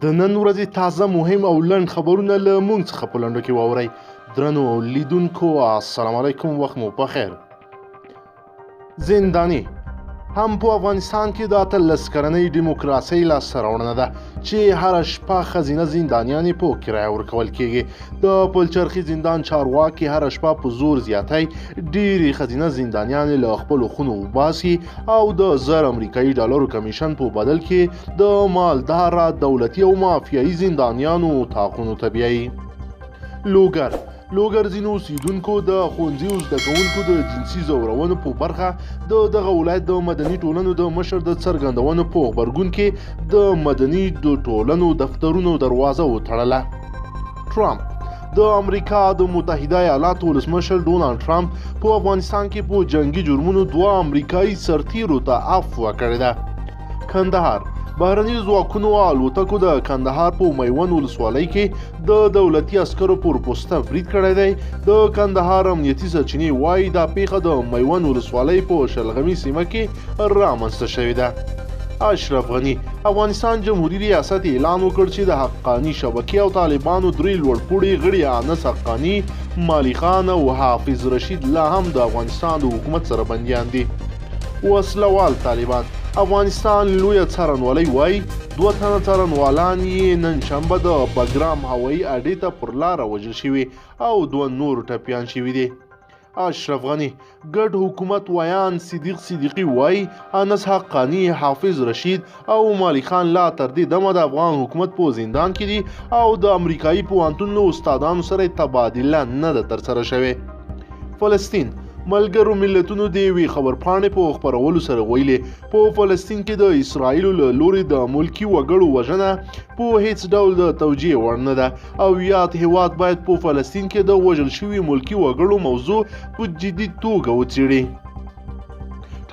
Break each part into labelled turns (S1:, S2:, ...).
S1: د نن ورځې تازه مهم او لنډ خبرونه له موږ څخه په لنډو کې واورئ. درنو لیدونکو السلام علیکم، وخت مو په خیر. زنداني هم په افغانستان کې د 18 کلنۍ دیموکراسۍ لاسته راوړنه ده چې هره شپه ښځینه زندانیانې په کرایه ورکول کېږي. د پلچرخي زندان چارواکي هره شپه په زور زیاتی ډېرې ښځینه زندانیانې له خپلو خونو وباسي او د 1000 امریکایي ډالرو کمیشن په بدل کې د مالداره دولتي او مافیایي زندانیانو اطاقونو ته بیایي. لوګر ځینو اوسیدونکو د ښوونځي زده کوونکو د جنسي ځورونو په برخه د دغه ولایت د مدني ټولنو د مشر د څرګندونو په غبرګون کې د مدني ټولنو دفترونو دروازه وتړله. ټرمپ د امریکا د متحده ایالاتو ولسمشر ډونالډ ټرمپ په افغانستان کې په جنگي جرمونو 2 امریکایي سرتیرو ته عفوه کړې ده. کندهار بهرني ځواکونو الوتکو د کندهار په میوند ولسوالۍ کې د دولتي عسکرو پر پوسته برید کړی دی. د کندهار امنیتي سرچینې وایي دا پیښه د میوند ولسوالۍ په شلغمي سیمه کې رامنځته شوې ده. اشرف غني افغانستان جمهوریت ریاست اعلان وکړ چې د حقانی شبکې او طالبانو 3 لوړپوړي غړي انس حقانی، مالی خان او حافظ رشید لا هم د افغانستان د حکومت سره بندیان دي. وسلوال طالبان افغانستان لویه څارنوالۍ وایي 2 تنه څارنوالان یې نن شنبه د بګرام هوایي اډې ته پر لاره وژل شوي او 2 نور ټپیان شوي دي. اشرف غني ګډ حکومت ویان صدیقي وایي انس حقانی، حافظ رشید او مالی خان لا تر دې دمه د افغان حکومت په زندان کې دي او د امریکایي پوهنتون له استادانو سره تبادله نه ده ترسره شوې. فلسطین ملګرو ملتونو د یوې خبرپاڼې په خپرولو سره ویلي په فلسطین کې د اسرائیلو له لوري د ملکي وګړو وژنه په هیڅ ډول د توجیه وړ نه ده او یاد هیواد باید په فلسطین کې د وژل شوي ملکي وګړو موضوع په جدي توګه وڅېړي.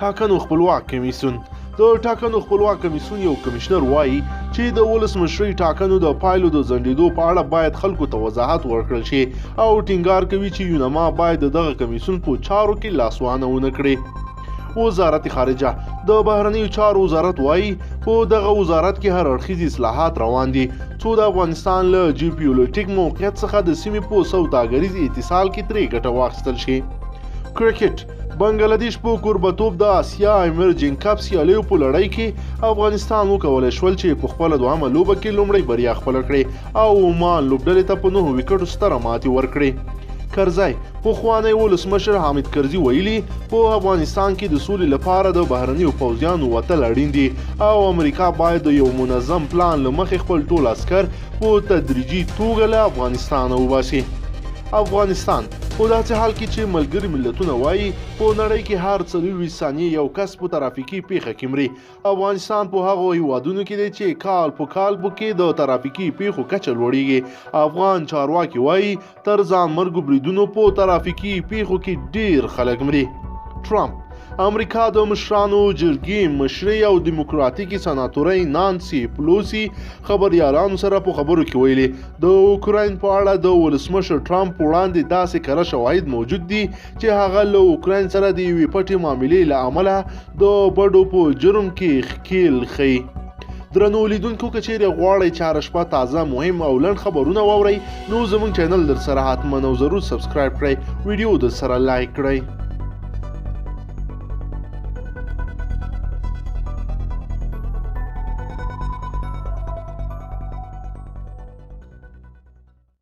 S1: ټاکنو خپلواک کمیسیون د ټاکنو خپلواک کمیسیون یو کمشنر وایي چې د ولسمشرۍ ټاکنو د پایلو د ځنډېدو په اړه باید خلکو ته وضاحت ورکړل شي او ټینګار کوي چې یونما باید دغه کمیسیون په چارو کې لاسوهنه ونه کړي. وزارت خارجه د بهرنیو چارو وزارت وایي په دغه وزارت کې هر اړخیز اصلاحات روان دي څو د افغانستان له جیوپولیټیک موقعیت څخه د سیمې په سوداګریز اتصال کې ترې ګټه واخیستل شي. کرکټ بنگلاديش په کوربتوب د آسیا ایمرجنګ کپ سیالیو په لړۍ کې افغانستان وکولای شول چې په خپله دوهمه لوبه کې لومړی بریا خپله کړي او عمان لوبډلې ته په 9 ویکټو ستره ماتې ورکړې. کرزی پخوانی ولسمشر حامد کرزي ویلي په افغانستان کې د سولې لپاره د بهرنیو پوځیانو وتل اړین دي او امریکا باید د یو منظم پلان له مخې خپل ټول عسکر په تدریجي توګه له افغانستانه وباسي. افغانستان په داسې حال کې چې ملګري ملتونه وایي په نړۍ کې هر 24 ثانیې یو کس په ترافیکي پیښه کې مري. افغانستان په هغو هیوادونو کې دی چې کال په کال کې د ترافیکي پیښو کچه لوړیږي. افغان چارواکي وایي تر ځانمرګو بریدونو په ترافیکي پیښو کې ډیر خلک مري. ټرمپ امریکا د مشرانو جرګې مشرۍ او دیموکراتیکي سناتورۍ نانسي پلوسي خبریالانو سره په خبرو کې ویلي د اوکراین په اړه د ولسمشر ټرمپ وړاندې داسې کره شواهد موجود دي چې هغه له اوکراین سره د یوې پټې معاملې له امله د بډو په جرم کې ښکیل ښیي. درنو لیدونکو که چیرې غواړئ چې هره شپه تازه مهم او لنډ خبرونه واورئ نو زموږ چینل در سره حتما او ضرور سبسکرایب کړئ، ویډیو در سره لایک کړئ.